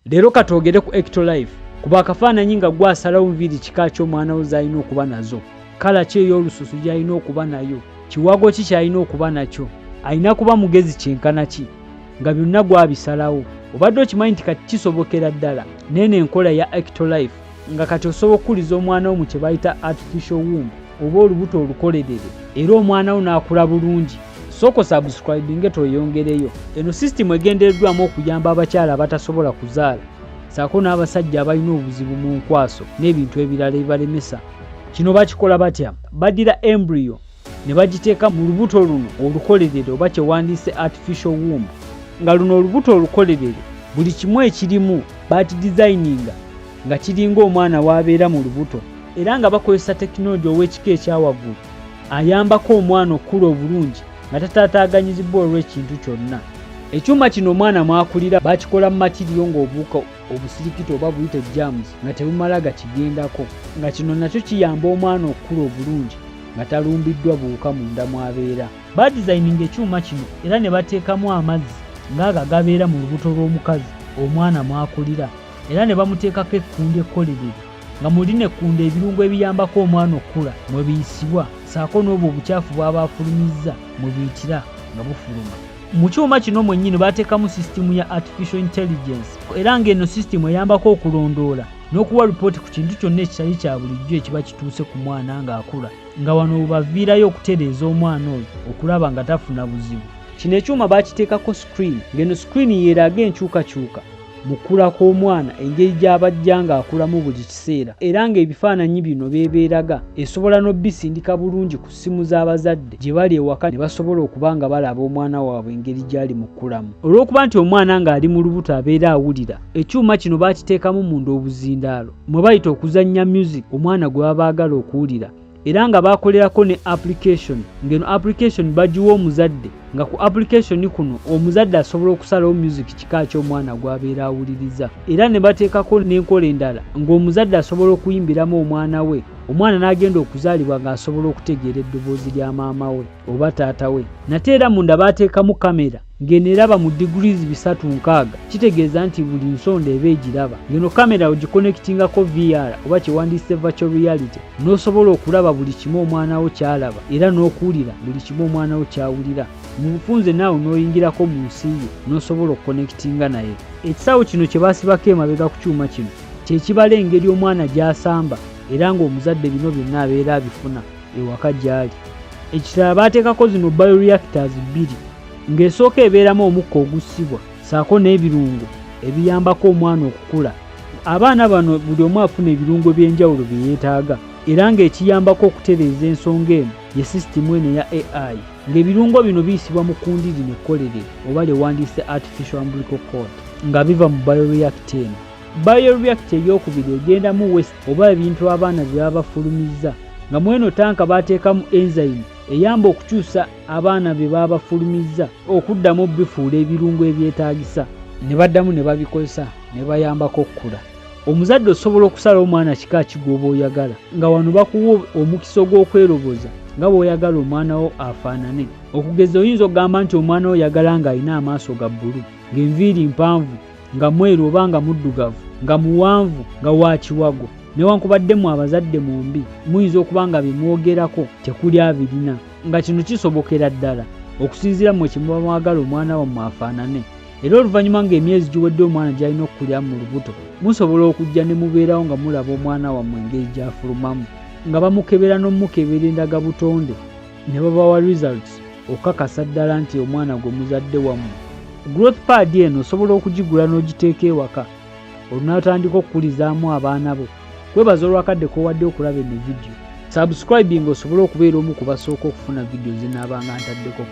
Leero katwogere ku Ectolife kuba akafaananyi nga gwasalawo nviiri kika ky'omwana wo z'alina okuba nazo, kala ki ey'olususu gy'alina okuba nayo, kiwago ki ky'alina okuba nakyo, alina kuba mugezi kyenkana ki, nga byonna gwabisalawo. Obadde okimanyi nti kati kisobokera ddala n'eno enkola ya Ectolife nga kati osobola okukuliza omwana wo mu kye bayita artificial womb oba olubuto olukolerere, era omwana wo n'akula bulungi. Soko subscribing toyongereyo. Eno system egendereddwamu okuyamba abakyala abatasobola kuzaala, saako n'abasajja abalina obuzibu mu nkwaso n'ebintu ebirala ebibalemesa. Kino bakikola batya? Badira embryo ne bagiteeka mu lubuto luno olukolerere oba kye wandiise artificial womb, nga luno olubuto olukolerere buli kimu ekirimu bakidesigninga nga kiringa omwana w'abeera mu lubuto, era nga bakozesa tekinologi ow'ekika ekyawaggulu ayambako omwana okukula obulungi nga tataataaganyizibwa olw'ekintu kyonna. Ekyuma kino omwana mwakulira bakikola mu matiriyo ng'obuuka obusirikiti oba buyite germs nga tebumala gakigendako, nga kino nakyo kiyamba omwana okukula obulungi nga talumbiddwa buwuka munda mwabeera. Badesigninga ekyuma kino era ne bateekamu amazzi ng'ago gabeera mu lubuto lw'omukazi omwana mwakulira, era ne bamuteekako ekkundi ekkolerere nga muli n'ekkundi ebirungo ebiyambako omwana okukula mwe biyisibwa, saako n'obwo obukyafu bw'aba afulumizza mwe biyitira nga bufuluma. Mu kyuma kino mwennyini bateekamu sisitimu ya artificial intelligence, era ng'eno sisitimu eyambako okulondoola n'okuwa lipooti ku kintu kyonna ekitali kya bulijjo ekiba kituuse ku mwana ng'akula, nga wano we baviirayo okutereeza omwana oyo okulaba nga tafuna buzibu. Kino ekyuma bakiteekako screen, ng'eno screen yeeraga enkyukakyuka mu kula kw'omwana engeri gy'abajja ng'akulamu buli kiseera, era ng'ebifaananyi bino beebeeraga esobola n'obbisindika bulungi ku ssimu z'abazadde gye bali ewaka ne basobola okuba nga balaba omwana waabwe engeri gy'ali mu kkulamu. Olw'okuba nti omwana ng'ali mu lubuto abeera awulira, ekyuma kino bakiteekamu munda obuzindaalo mwe bayita okuzannya music omwana gwe baba baagala okuwulira, era nga bakolerako ne application, ng'eno application bagiwa omuzadde, nga ku application kuno omuzadde asobola okusalawo music kika ky'omwana gw'abeera awuliriza, era ne bateekako n'enkola endala ng'omuzadde asobola okuyimbiramu omwana we, omwana n'agenda okuzaalibwa ng'asobola okutegeera eddoboozi lya maama we oba taata we. Nate era munda bateekamu kamera ng'eno eraba mu degrees 360, kitegeeza nti buli nsonda eba egiraba, ng'eno kamera ogikonekitingako VR oba kyewandiise virtual reality, n'osobola okulaba buli kimu omwana wo ky'alaba era n'okuwulira buli kimu omwana wo ky'awulira. Mu bufunze naawe n'oyingirako mu nsi ye n'osobola okukonekitinga naye. Ekisawo kino kye baasibako emabega ku kyuma kino kye kibala engeri omwana gy'asamba, era ng'omuzadde bino byonna abeera abifuna ewaka gy'ali. Ekirala baateekako zino bioreactors 2, ng'esooka ebeeramu omukka ogussibwa saako n'ebirungo ebiyambako omwana okukula. Abaana bano buli omu afuna ebirungo by'enjawulo bye yeetaaga, era ng'ekiyambako okutereeza ensonga eno ye sisitimu eno eya AI, ng'ebirungo bino biyisibwa mu kundi lino ekkolerere oba lyewandiise artificial umbilical cord nga biva mu bioreactor eno. Bioreactor ey'okubiri egendamu waste oba ebintu abaana bye baba bafulumizza, nga mu eno tanka bateekamu enzyme eyamba okukyusa abaana bye baba bafulumizza okuddamu bifuula ebirungo ebyetaagisa, ne baddamu ne babikozesa ne bayambako okukula. Omuzadde osobola okusala omwana kika ki gw'oba oyagala, nga wano bakuwa omukisa ogw'okweroboza nga bw'oyagala omwana wo afaanane. Okugeza oyinza okugamba nti omwana wo oyagala ng'alina amaaso ga bbulu, ng'enviiri mpanvu, nga mweru oba nga muddugavu, nga muwanvu, nga wa kiwago. Newankubadde mu abazadde bombi muyinza okuba nga bimwogerako tekuli abirina, nga kino kisobokera ddala okusinziira mu kimuba mwagala omwana wammwe afaanane. Era oluvannyuma ng'emyezi giwedde omwana gy'alina okukuliramu mu lubuto, musobola okujja ne mubeerawo nga mulaba omwana wammwe engeri gy'afulumamu, nga bamukebera n'omukebera endagabutonde ne babawa results okukakasa ddala nti omwana gwe muzadde wammwe. Growth pad eno osobola okugigula n'ogiteeka ewaka olunatandika okukulizaamu abaana bo. Kwebaza olwakadde kowadde okulaba eno vidiyo. Subscribing osobole okubeera omu ku basooka okufuna vidiyo ze naabanga ntaddeko.